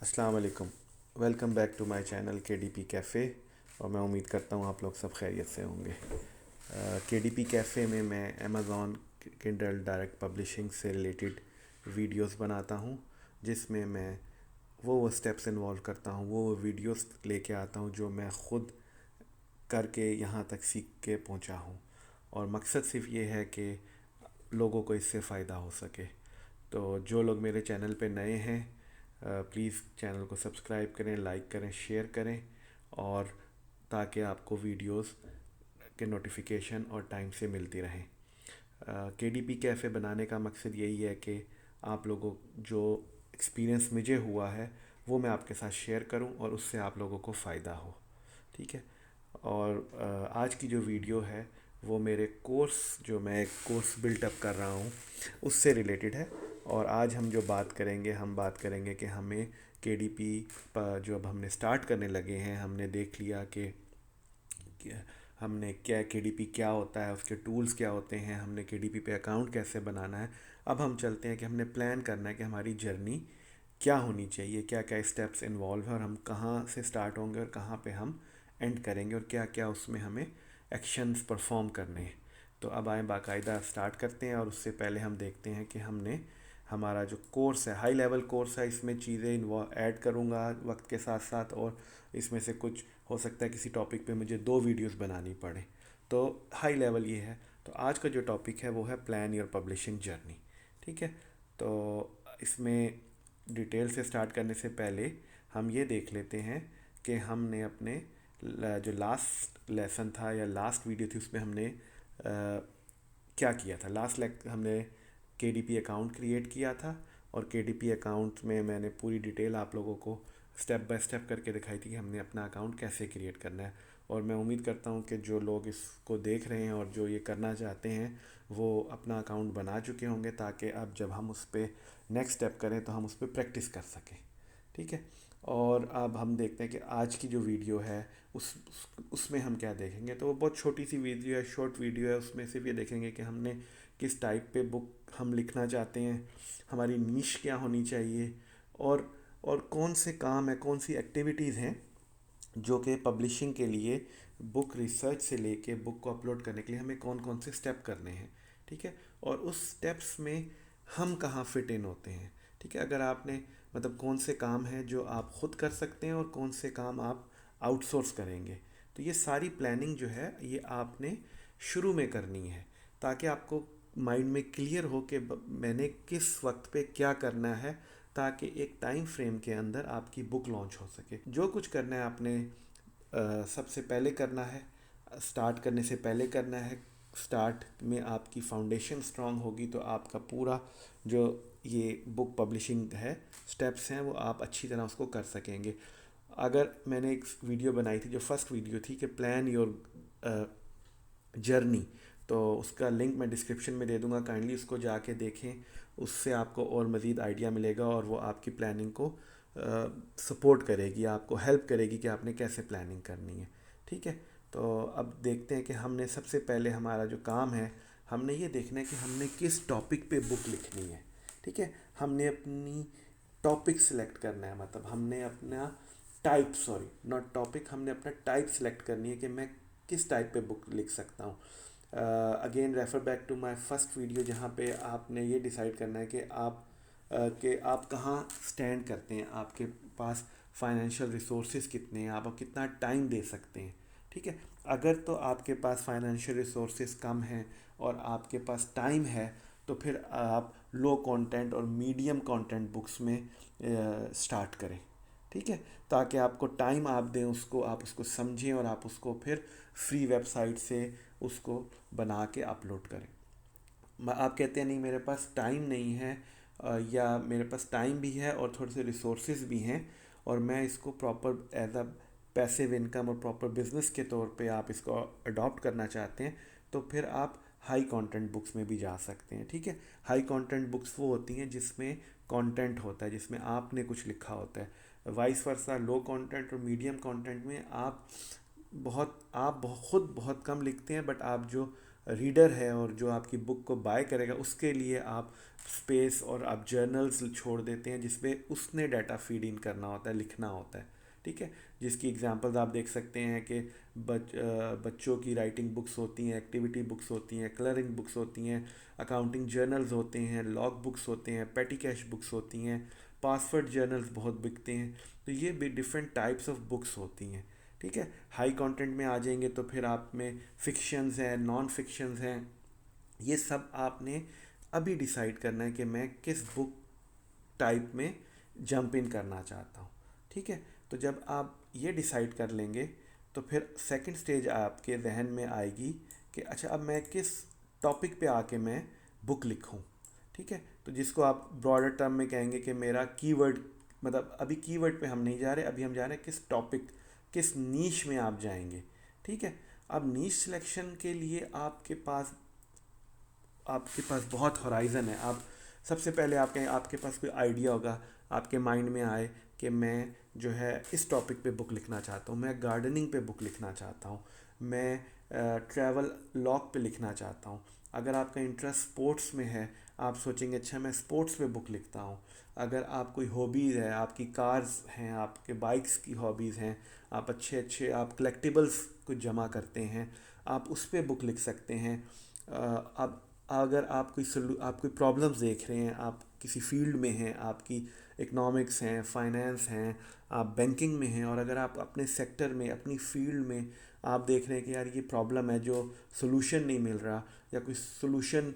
अस्सलाम वालेकुम। Welcome back to my channel KDP cafe. और मैं उम्मीद करता हूँ आप लोग सब खैरियत से होंगे। KDP कैफ़े में मैं अमेज़ॉन किंडल डायरेक्ट पब्लिशिंग से रिलेटेड वीडियोस बनाता हूँ, जिसमें मैं वो स्टेप्स इन्वॉल्व करता हूँ, वो वीडियोस लेके आता हूँ जो मैं ख़ुद करके यहाँ तक सीख के पहुँचा हूँ। और मकसद सिर्फ ये है कि लोगों को इससे फ़ायदा हो सके। तो जो लोग मेरे चैनल पे नए हैं, प्लीज़ चैनल को सब्सक्राइब करें, लाइक करें, शेयर करें, और ताकि आपको वीडियोस के नोटिफिकेशन और टाइम से मिलती रहें। KDP कैफ़े बनाने का मकसद यही है कि आप लोगों जो एक्सपीरियंस मुझे हुआ है वो मैं आपके साथ शेयर करूं और उससे आप लोगों को फ़ायदा हो। ठीक है। और आज की जो वीडियो है वो मेरे कोर्स, जो मैं एक कोर्स बिल्टअप कर रहा हूँ, उससे रिलेटेड है। और आज हम जो बात करेंगे, हम बात करेंगे कि हमें KDP पर जो अब हमने स्टार्ट करने लगे हैं, हमने देख लिया कि हमने क्या KDP क्या होता है, उसके टूल्स क्या होते हैं, हमने KDP पे अकाउंट कैसे बनाना है। अब हम चलते हैं कि हमने प्लान करना है कि हमारी जर्नी क्या होनी चाहिए, क्या क्या स्टेप्स इन्वॉल्व है, और हम कहाँ से स्टार्ट होंगे और कहाँ पे हम एंड करेंगे, और क्या क्या उसमें हमें एक्शंस परफॉर्म करने हैं। तो अब आए बाकायदा स्टार्ट करते हैं। और उससे पहले हम देखते हैं कि हमने हमारा जो कोर्स है, हाई लेवल कोर्स है, इसमें चीज़ें इन्वॉल्व ऐड करूँगा वक्त के साथ साथ। और इसमें से कुछ हो सकता है किसी टॉपिक पे मुझे 2 वीडियोस बनानी पड़े, तो हाई लेवल ये है। तो आज का जो टॉपिक है वो है प्लान योर पब्लिशिंग जर्नी। ठीक है। तो इसमें डिटेल से स्टार्ट करने से पहले हम ये देख लेते हैं कि हमने अपने जो लास्ट लेसन था या लास्ट वीडियो थी उसमें हमने क्या किया था। हमने KDP अकाउंट क्रिएट किया था, और KDP अकाउंट में मैंने पूरी डिटेल आप लोगों को स्टेप बाय स्टेप करके दिखाई थी कि हमने अपना अकाउंट कैसे क्रिएट करना है। और मैं उम्मीद करता हूँ कि जो लोग इसको देख रहे हैं और जो ये करना चाहते हैं वो अपना अकाउंट बना चुके होंगे, ताकि अब जब हम उस पर नेक्स्ट स्टेप करें तो हम उस पर प्रैक्टिस कर सकें। ठीक है। और अब हम देखते हैं कि आज की जो वीडियो है उसमें हम क्या देखेंगे। तो वो बहुत छोटी सी वीडियो है, शॉर्ट वीडियो है। उसमें सिर्फ ये देखेंगे कि हमने किस टाइप पे बुक हम लिखना चाहते हैं, हमारी नीश क्या होनी चाहिए, और और कौन से काम है, कौन सी एक्टिविटीज़ हैं जो कि पब्लिशिंग के लिए, बुक रिसर्च से लेके बुक को अपलोड करने के लिए हमें कौन कौन से स्टेप करने हैं। ठीक है। और उस स्टेप्स में हम कहाँ फिट इन होते हैं। ठीक है। अगर आपने मतलब कौन से काम हैं जो आप ख़ुद कर सकते हैं और कौन से काम आप आउटसोर्स करेंगे। तो ये सारी प्लानिंग जो है ये आपने शुरू में करनी है, ताकि आपको माइंड में क्लियर हो कि मैंने किस वक्त पे क्या करना है, ताकि एक टाइम फ्रेम के अंदर आपकी बुक लॉन्च हो सके। जो कुछ करना है आपने सबसे पहले करना है, स्टार्ट करने से पहले करना है। स्टार्ट में आपकी फाउंडेशन स्ट्रांग होगी तो आपका पूरा जो ये बुक पब्लिशिंग है स्टेप्स हैं वो आप अच्छी तरह उसको कर सकेंगे। अगर मैंने एक वीडियो बनाई थी, जो फर्स्ट वीडियो थी कि प्लान योर जर्नी, तो उसका लिंक मैं डिस्क्रिप्शन में दे दूंगा, काइंडली उसको जाके देखें। उससे आपको और मज़ीद आइडिया मिलेगा और वो आपकी प्लानिंग को सपोर्ट करेगी, आपको हेल्प करेगी कि आपने कैसे प्लानिंग करनी है। ठीक है। तो अब देखते हैं कि हमने सबसे पहले हमारा जो काम है, हमने ये देखना है कि हमने किस टॉपिक पे बुक लिखनी है। ठीक है। हमने अपनी टॉपिक सिलेक्ट करना है, मतलब हमने अपना टाइप, सॉरी नॉट टॉपिक, हमने अपना टाइप सिलेक्ट करनी है कि मैं किस टाइप पे बुक लिख सकता हूँ। Again refer back to my first video, जहाँ पे आपने ये डिसाइड करना है कि आप कहाँ स्टैंड करते हैं, आपके पास फाइनेंशियल रिसोर्सेज कितने हैं, आप कितना टाइम दे सकते हैं। ठीक है। अगर तो आपके पास फाइनेंशियल रिसोर्सेज कम हैं और आपके पास टाइम है, तो फिर आप लो कंटेंट और मीडियम कंटेंट बुक्स में स्टार्ट करें। ठीक है। ताकि आपको टाइम आप दें उसको, आप उसको समझें और आप उसको फिर फ्री वेबसाइट से उसको बना के अपलोड करें। आप कहते हैं नहीं मेरे पास टाइम नहीं है, या मेरे पास टाइम भी है और थोड़े से रिसोर्सेज भी हैं, और मैं इसको proper as a passive income और प्रॉपर बिजनेस के तौर पे आप इसको अडॉप्ट करना चाहते हैं, तो फिर आप हाई कंटेंट बुक्स में भी जा सकते हैं। ठीक है। हाई कंटेंट बुक्स वो होती हैं जिसमें कंटेंट होता है, जिसमें आपने कुछ लिखा होता है। वाइस वर्सा लो कंटेंट और मीडियम कंटेंट में आप खुद बहुत कम लिखते हैं, बट आप जो रीडर है और जो आपकी बुक को बाय करेगा उसके लिए आप स्पेस और आप जर्नल्स छोड़ देते हैं जिसपे उसने डाटा फीड इन करना होता है, लिखना होता है। ठीक है, जिसकी एग्जांपल्स आप देख सकते हैं कि बच्चों की राइटिंग बुक्स होती हैं, एक्टिविटी बुक्स होती हैं, कलरिंग बुक्स होती हैं, अकाउंटिंग जर्नल्स होते हैं, लॉग बुक्स होते हैं, पेटी कैश बुक्स होती हैं, पासवर्ड जर्नल्स बहुत बिकते हैं। तो ये भी डिफरेंट टाइप्स ऑफ बुक्स होती हैं। ठीक है, हाई कंटेंट में आ जाएंगे तो फिर आप में फिक्शंस हैं, नॉन फिक्शंस हैं। ये सब आपने अभी डिसाइड करना है कि मैं किस बुक टाइप में जंप इन करना चाहता हूँ। ठीक है, तो जब आप ये डिसाइड कर लेंगे तो फिर सेकंड स्टेज आपके जहन में आएगी कि अच्छा अब मैं किस टॉपिक पे आके मैं बुक लिखूँ। ठीक है, तो जिसको आप ब्रॉडर टर्म में कहेंगे कि मेरा कीवर्ड, मतलब अभी कीवर्ड पे हम नहीं जा रहे, अभी हम जा रहे हैं किस टॉपिक, किस नीश में आप जाएंगे। ठीक है, अब नीश सिलेक्शन के लिए आपके पास बहुत हॉराइज़न है। आप सबसे पहले आपके पास कोई आइडिया होगा, आपके माइंड में आए कि मैं जो है इस टॉपिक पे बुक लिखना चाहता हूँ, मैं गार्डनिंग पे बुक लिखना चाहता हूँ, मैं ट्रैवल लॉग पे लिखना चाहता हूँ। अगर आपका इंटरेस्ट स्पोर्ट्स में है, आप सोचेंगे अच्छा मैं स्पोर्ट्स पे बुक लिखता हूँ। अगर आप कोई हॉबीज़ है, आपकी कार्स हैं, आपके बाइक्स की हॉबीज़ हैं, आप अच्छे अच्छे आप कलेक्टिबल्स कुछ जमा करते हैं, आप उस पर बुक लिख सकते हैं। अब अगर आप कोई प्रॉब्लम्स देख रहे हैं, आप किसी फील्ड में हैं, आपकी इकोनॉमिक्स हैं, फाइनेंस हैं, आप बैंकिंग में हैं, और अगर आप अपने सेक्टर में, अपनी फील्ड में आप देख रहे हैं कि यार ये प्रॉब्लम है जो सोल्यूशन नहीं मिल रहा, या कोई सोल्यूशन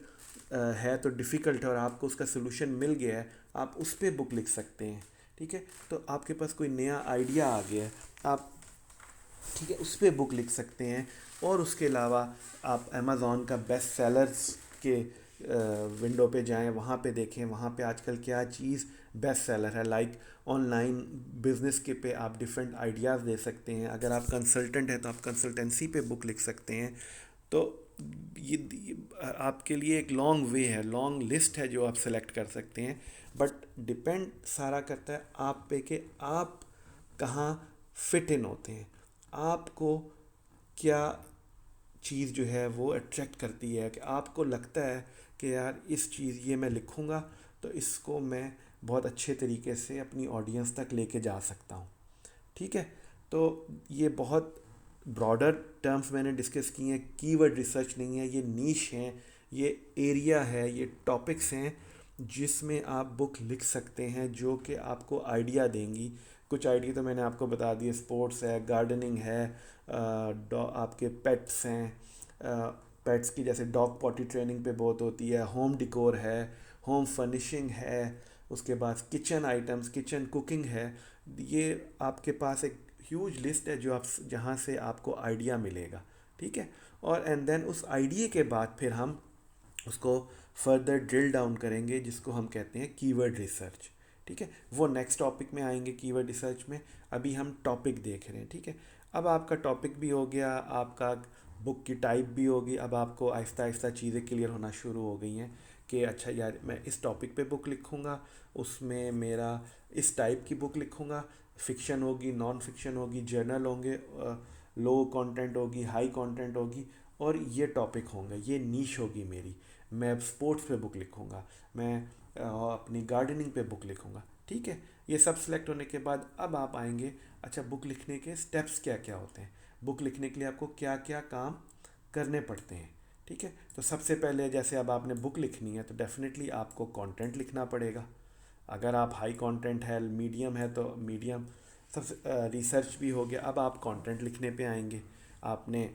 है तो डिफ़िकल्ट है और आपको उसका सोल्यूशन मिल गया है, आप उस पर बुक लिख सकते हैं। ठीक है, तो आपके पास कोई नया आइडिया आ गया है, आप ठीक है उस पर बुक लिख सकते हैं। और उसके अलावा आप अमेज़ॉन का बेस्ट सेलर्स के विंडो पे जाएं, वहाँ पे देखें वहाँ पे आजकल क्या चीज़ बेस्ट सेलर है। लाइक ऑनलाइन बिजनेस के पे आप डिफरेंट आइडियाज़ दे सकते हैं। अगर आप कंसल्टेंट हैं तो आप कंसल्टेंसी पे बुक लिख सकते हैं। तो ये आपके लिए एक लॉन्ग वे है, लॉन्ग लिस्ट है जो आप सेलेक्ट कर सकते हैं। बट डिपेंड सारा करता है आप पे कि आप कहाँ फिट इन होते हैं, आपको क्या चीज़ जो है वो अट्रैक्ट करती है, कि आपको लगता है कि यार इस चीज़ ये मैं लिखूँगा तो इसको मैं बहुत अच्छे तरीके से अपनी ऑडियंस तक लेके जा सकता हूँ। ठीक है, तो ये बहुत ब्रॉडर टर्म्स मैंने डिस्कस किए हैं, कीवर्ड रिसर्च नहीं है, ये नीश हैं, ये एरिया है, ये टॉपिक्स हैं जिसमें आप बुक लिख सकते हैं जो कि आपको आइडिया देंगी। कुछ आइडिया तो मैंने आपको बता दिए, स्पोर्ट्स है, गार्डनिंग है, आपके पेट्स हैं, पेट्स की जैसे डॉग पॉटी ट्रेनिंग पे बहुत होती है, होम डिकोर है, होम फर्निशिंग है, उसके बाद किचन आइटम्स, किचन कुकिंग है। ये आपके पास एक ह्यूज लिस्ट है जो आप जहाँ से आपको आइडिया मिलेगा। ठीक है, और एंड देन उस आइडिया के बाद फिर हम उसको फर्दर ड्रिल डाउन करेंगे जिसको हम कहते हैं कीवर्ड रिसर्च। ठीक है, वो नेक्स्ट टॉपिक में आएंगे कीवर्ड रिसर्च में। अभी हम टॉपिक देख रहे हैं। ठीक है, अब आपका टॉपिक भी हो गया, आपका बुक की टाइप भी होगी, अब आपको आहिस्ता आहिस्ता चीज़ें क्लियर होना शुरू हो गई हैं कि अच्छा यार मैं इस टॉपिक पे बुक लिखूँगा, उसमें मेरा इस टाइप की बुक लिखूँगा, फ़िक्शन होगी, नॉन फिक्शन होगी, जर्नल होंगे, लो कंटेंट होगी, हाई कंटेंट होगी, और ये टॉपिक होंगे, ये नीश होगी मेरी। मैं स्पोर्ट्स पे बुक लिखूँगा, मैं अपनी गार्डनिंग पे बुक लिखूँगा। ठीक है, ये सब सेलेक्ट होने के बाद अब आप आएंगे अच्छा बुक लिखने के स्टेप्स क्या क्या होते हैं, बुक लिखने के लिए आपको क्या क्या काम करने पड़ते हैं। ठीक है, तो सबसे पहले जैसे अब आपने बुक लिखनी है तो डेफिनेटली आपको कंटेंट लिखना पड़ेगा। अगर आप हाई कंटेंट है, मीडियम है तो मीडियम, सबसे रिसर्च भी हो गया। अब आप कंटेंट लिखने पे आएंगे। आपने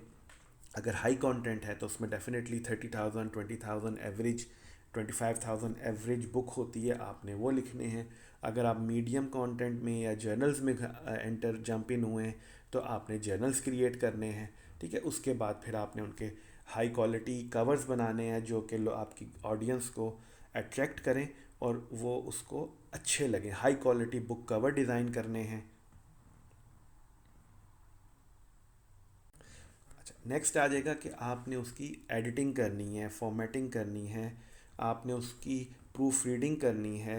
अगर हाई कंटेंट है तो उसमें डेफिनेटली 30,000 20,000 एवरेज, 25,000 एवरेज बुक होती है, आपने वो लिखने हैं। अगर आप मीडियम कंटेंट में या जर्नल्स में एंटर जंप इन हुए हैं तो आपने जर्नल्स क्रिएट करने हैं। ठीक है, उसके बाद फिर आपने उनके हाई क्वालिटी कवर्स बनाने हैं जो कि आपकी ऑडियंस को अट्रैक्ट करें और वो उसको अच्छे लगें, high quality book cover design करने हैं। अच्छा, नेक्स्ट आ जाएगा कि आपने उसकी एडिटिंग करनी है, फॉर्मेटिंग करनी है, आपने उसकी प्रूफ रीडिंग करनी है,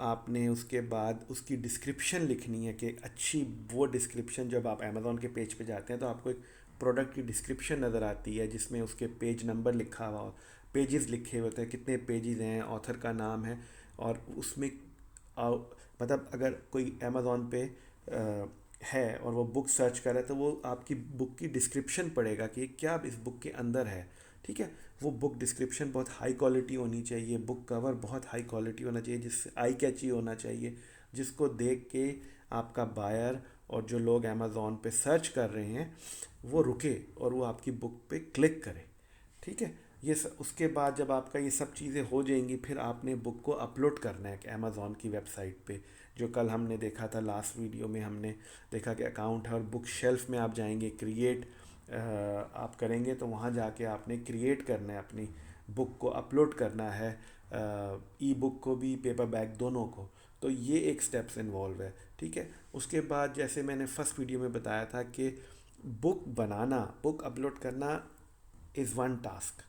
आपने उसके बाद उसकी डिस्क्रिप्शन लिखनी है कि अच्छी वो डिस्क्रिप्शन, जब आप अमेज़ॉन के पेज पे जाते हैं तो आपको एक प्रोडक्ट की डिस्क्रिप्शन नज़र आती है जिसमें उसके पेज नंबर लिखा हुआ, पेजेस लिखे होते हैं, कितने पेजेस हैं, ऑथर का नाम है, और उसमें मतलब अगर कोई अमेज़ॉन पे है और वो बुक सर्च करे तो वो आपकी बुक की डिस्क्रिप्शन पढ़ेगा कि क्या इस बुक के अंदर है। ठीक है, वो बुक डिस्क्रिप्शन बहुत हाई क्वालिटी होनी चाहिए, बुक कवर बहुत हाई क्वालिटी होना चाहिए, जिससे आई कैची होना चाहिए, जिसको देख के आपका बायर और जो लोग अमेज़ॉन पे सर्च कर रहे हैं वो रुके और वो आपकी बुक पे क्लिक करे। ठीक है, उसके बाद जब आपका ये सब चीज़ें हो जाएंगी, फिर आपने बुक को अपलोड करना है अमेज़ॉन की वेबसाइट पे। जो कल हमने देखा था, लास्ट वीडियो में हमने देखा कि अकाउंट है और बुक शेल्फ में आप जाएंगे, क्रिएट आप करेंगे तो वहाँ जाके आपने क्रिएट करना है, अपनी बुक को अपलोड करना है, ई बुक को भी, पेपर बैक दोनों को। तो ये एक स्टेप्स इन्वॉल्व है। ठीक है, उसके बाद जैसे मैंने फर्स्ट वीडियो में बताया था कि बुक बनाना, बुक अपलोड करना इज़ वन टास्क।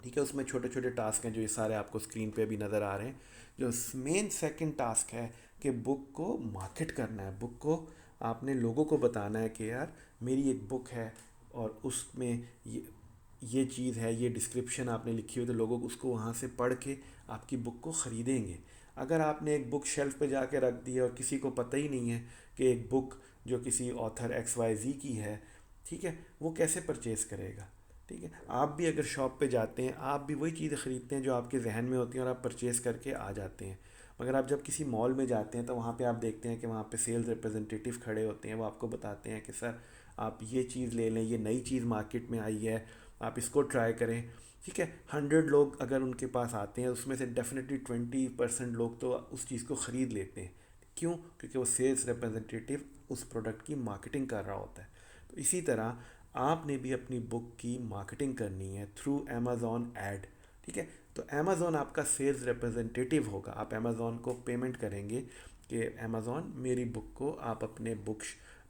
ठीक है, उसमें छोटे छोटे टास्क हैं जो ये सारे आपको स्क्रीन पे भी नज़र आ रहे हैं। जो मेन सेकंड टास्क है कि बुक को मार्केट करना है, बुक को आपने लोगों को बताना है कि यार मेरी एक बुक है और उसमें ये चीज़ है, ये डिस्क्रिप्शन आपने लिखी हुई, तो लोग उसको वहाँ से पढ़ के आपकी बुक को ख़रीदेंगे। अगर आपने एक बुक शेल्फ पे जाके रख दी है और किसी को पता ही नहीं है कि एक बुक जो किसी ऑथर XYZ की है, ठीक है, वो कैसे परचेज़ करेगा। ठीक है, आप भी अगर शॉप पे जाते हैं, आप भी वही चीज़ें ख़रीदते हैं जो आपके जहन में होती हैं और आप परचेज़ करके आ जाते हैं। मगर आप जब किसी मॉल में जाते हैं तो वहाँ पे आप देखते हैं कि वहाँ पे सेल्स रिप्रेजेंटेटिव खड़े होते हैं, वो आपको बताते हैं कि सर आप ये चीज़ ले लें, ये नई चीज़ मार्केट में आई है, आप इसको ट्राई करें। ठीक है, 100 लोग अगर उनके पास आते हैं, उसमें से डेफिनेटली 20% लोग तो उस चीज़ को ख़रीद लेते हैं। क्यों? क्योंकि वो सेल्स रिप्रेजेंटेटिव उस प्रोडक्ट की मार्केटिंग कर रहा होता है। तो इसी तरह आपने भी अपनी बुक की मार्केटिंग करनी है थ्रू अमेज़ॉन ऐड। ठीक है, तो अमेज़ॉन आपका सेल्स रिप्रेजेंटेटिव होगा। आप अमेज़ॉन को पेमेंट करेंगे कि अमेज़ॉन मेरी बुक को आप अपने बुक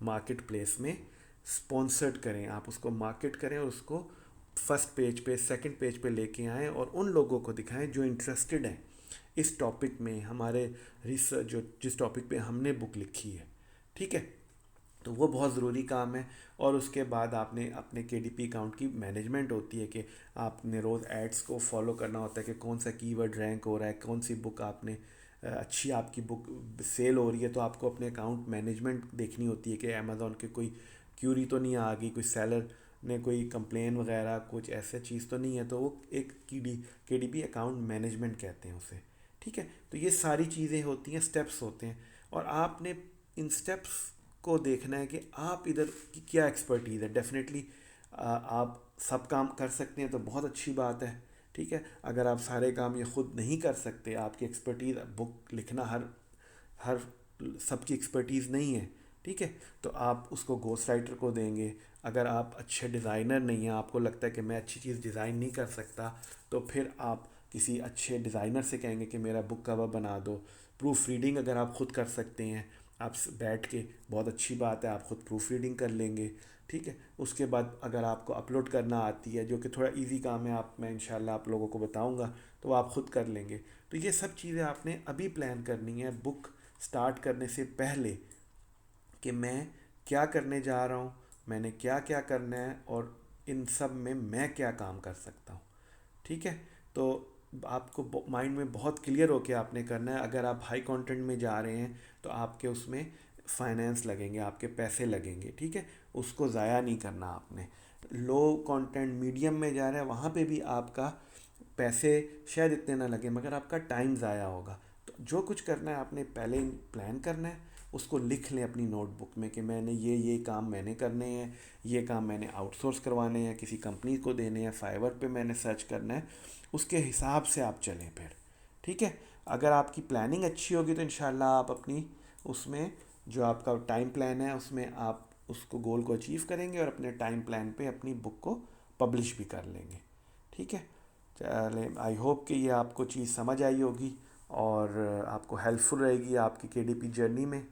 मार्केट प्लेस में स्पॉन्सर्ड करें, आप उसको मार्केट करें और उसको फर्स्ट पेज पे, सेकंड पेज पे लेके आएँ और उन लोगों को दिखाएं जो इंटरेस्टेड हैं इस टॉपिक में, हमारे रिसर्च जो जिस टॉपिक पे हमने बुक लिखी है। ठीक है, तो वो बहुत ज़रूरी काम है। और उसके बाद आपने अपने KDP अकाउंट की मैनेजमेंट होती है कि आपने रोज़ एड्स को फॉलो करना होता है कि कौन सा कीवर्ड रैंक हो रहा है, कौन सी बुक आपने अच्छी आपकी बुक सेल हो रही है। तो आपको अपने अकाउंट मैनेजमेंट देखनी होती है कि अमेज़ॉन के कोई क्यूरी तो नहीं आ गई, कोई सेलर ने कोई कंप्लेन वगैरह कुछ ऐसा चीज़ तो नहीं है। तो वो एक KDP अकाउंट मैनेजमेंट कहते हैं उसे। ठीक है, तो ये सारी चीज़ें होती हैं, स्टेप्स होते हैं, और आपने इन स्टेप्स को देखना है कि आप इधर की क्या एक्सपर्टीज़ है। डेफिनेटली आप सब काम कर सकते हैं तो बहुत अच्छी बात है। ठीक है, अगर आप सारे काम ये ख़ुद नहीं कर सकते, आपकी एक्सपर्टीज़ बुक लिखना हर हर सबकी एक्सपर्टीज़ नहीं है, ठीक है, तो आप उसको गोस्ट राइटर को देंगे। अगर आप अच्छे डिज़ाइनर नहीं हैं, आपको लगता है कि मैं अच्छी चीज़ डिज़ाइन नहीं कर सकता, तो फिर आप किसी अच्छे डिज़ाइनर से कहेंगे कि मेरा बुक कवर बना दो। प्रूफ रीडिंग अगर आप ख़ुद कर सकते हैं, आप बैठ के, बहुत अच्छी बात है, आप ख़ुद प्रूफ रीडिंग कर लेंगे। ठीक है, उसके बाद अगर आपको अपलोड करना आती है, जो कि थोड़ा इजी काम है, मैं इंशाल्लाह आप लोगों को बताऊंगा, तो आप ख़ुद कर लेंगे। तो ये सब चीज़ें आपने अभी प्लान करनी है बुक स्टार्ट करने से पहले, कि मैं क्या करने जा रहा हूँ, मैंने क्या क्या करना है, और इन सब में मैं क्या काम कर सकता हूँ। ठीक है, तो आपको माइंड में बहुत क्लियर होके आपने करना है। अगर आप हाई कंटेंट में जा रहे हैं तो आपके उसमें फाइनेंस लगेंगे, आपके पैसे लगेंगे। ठीक है, उसको ज़ाया नहीं करना आपने। लो कंटेंट मीडियम में जा रहे हैं, वहाँ पे भी आपका पैसे शायद इतने ना लगे, मगर आपका टाइम ज़ाया होगा। तो जो कुछ करना है आपने पहले प्लान करना है, उसको लिख लें अपनी नोटबुक में कि मैंने ये काम मैंने करने हैं, ये काम मैंने आउटसोर्स करवाने हैं, किसी कंपनी को देने हैं, फाइवर पे मैंने सर्च करना है। उसके हिसाब से आप चलें फिर। ठीक है, अगर आपकी प्लानिंग अच्छी होगी तो इंशाल्लाह आप अपनी उसमें जो आपका टाइम प्लान है उसमें आप उसको गोल को अचीव करेंगे और अपने टाइम प्लान पे अपनी बुक को पब्लिश भी कर लेंगे। ठीक है, चलें, आई होप कि ये आपको चीज़ समझ आई होगी और आपको हेल्पफुल रहेगी आपकी KDP जर्नी में।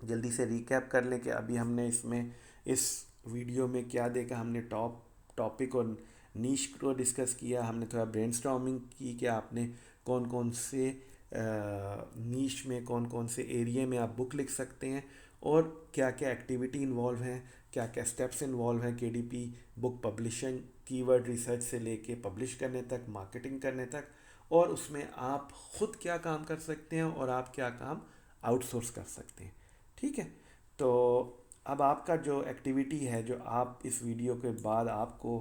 जल्दी से रिकैप कर लें कि अभी हमने इसमें इस वीडियो में क्या देखा। हमने टॉपिक और नीश को डिस्कस किया, हमने थोड़ा ब्रेनस्टॉर्मिंग की कि आपने कौन कौन से नीश में, कौन कौन से एरिया में आप बुक लिख सकते हैं, और क्या क्या एक्टिविटी इन्वॉल्व हैं, क्या क्या स्टेप्स इन्वॉल्व हैं KDP book publishing, keyword research से लेके पब्लिश करने तक, मार्केटिंग करने तक, और उसमें आप खुद क्या काम कर सकते हैं और आप क्या काम आउटसोर्स कर सकते हैं। ठीक है, तो अब आपका जो एक्टिविटी है, जो आप इस वीडियो के बाद आपको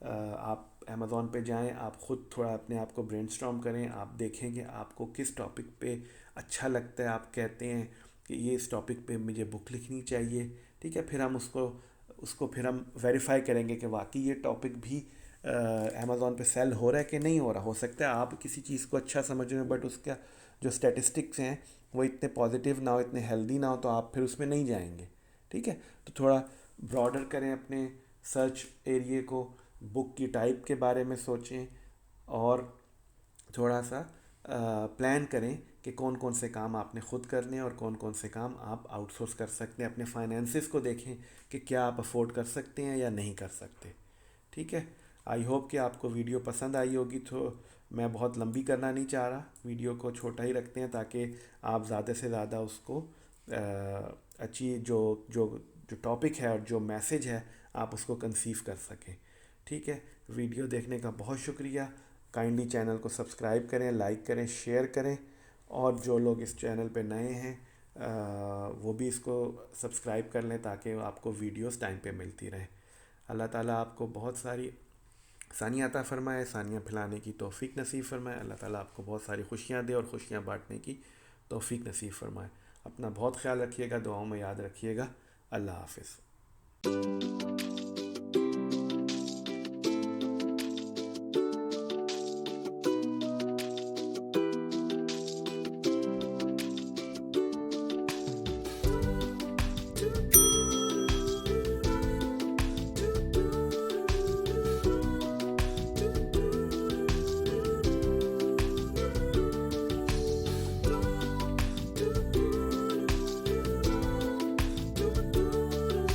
आप अमेज़ॉन पे जाएं, आप ख़ुद थोड़ा अपने आप को ब्रेनस्टॉर्म करें, आप देखें कि आपको किस टॉपिक पे अच्छा लगता है, आप कहते हैं कि ये इस टॉपिक पे मुझे बुक लिखनी चाहिए। ठीक है, फिर हम उसको फिर हम वेरीफाई करेंगे कि वाकई ये टॉपिक भी अमेज़ॉन पे सेल हो रहा है कि नहीं हो रहा। हो सकता है आप किसी चीज़ को अच्छा समझ रहे हो बट उसका जो स्टैटिस्टिक्स हैं वो इतने पॉजिटिव ना हो, इतने हेल्दी ना हो, तो आप फिर उसमें नहीं जाएंगे। ठीक है, तो थोड़ा ब्रॉडर करें अपने सर्च एरिए को, बुक की टाइप के बारे में सोचें, और थोड़ा सा प्लान करें कि कौन कौन से काम आपने ख़ुद करने हैं और कौन कौन से काम आप आउटसोर्स कर सकते हैं। अपने फाइनेंसिस को देखें कि क्या आप अफोर्ड कर सकते हैं या नहीं कर सकते। ठीक है, आई होप कि आपको वीडियो पसंद आई होगी। तो मैं बहुत लंबी करना नहीं चाह रहा, वीडियो को छोटा ही रखते हैं ताकि आप ज़्यादा से ज़्यादा उसको अच्छी जो जो जो टॉपिक है और जो मैसेज है आप उसको कंसीव कर सकें। ठीक है, वीडियो देखने का बहुत शुक्रिया। काइंडली चैनल को सब्सक्राइब करें, लाइक करें, शेयर करें, और जो लोग इस चैनल पे नए हैं वो भी इसको सब्सक्राइब कर लें ताकि आपको वीडियोस टाइम पे मिलती रहें। अल्लाह ताला आपको बहुत सारी सानिया अता फ़रमाए, सानिया फैलाने की तौफ़ीक नसीब फ़रमाए। अल्लाह ताला आपको बहुत सारी खुशियाँ दे और खुशियाँ बांटने की तौफ़ीक नसीब फ़रमाए। अपना बहुत ख्याल रखिएगा, दुआओं में याद रखिएगा। अल्लाह हाफ़िज़।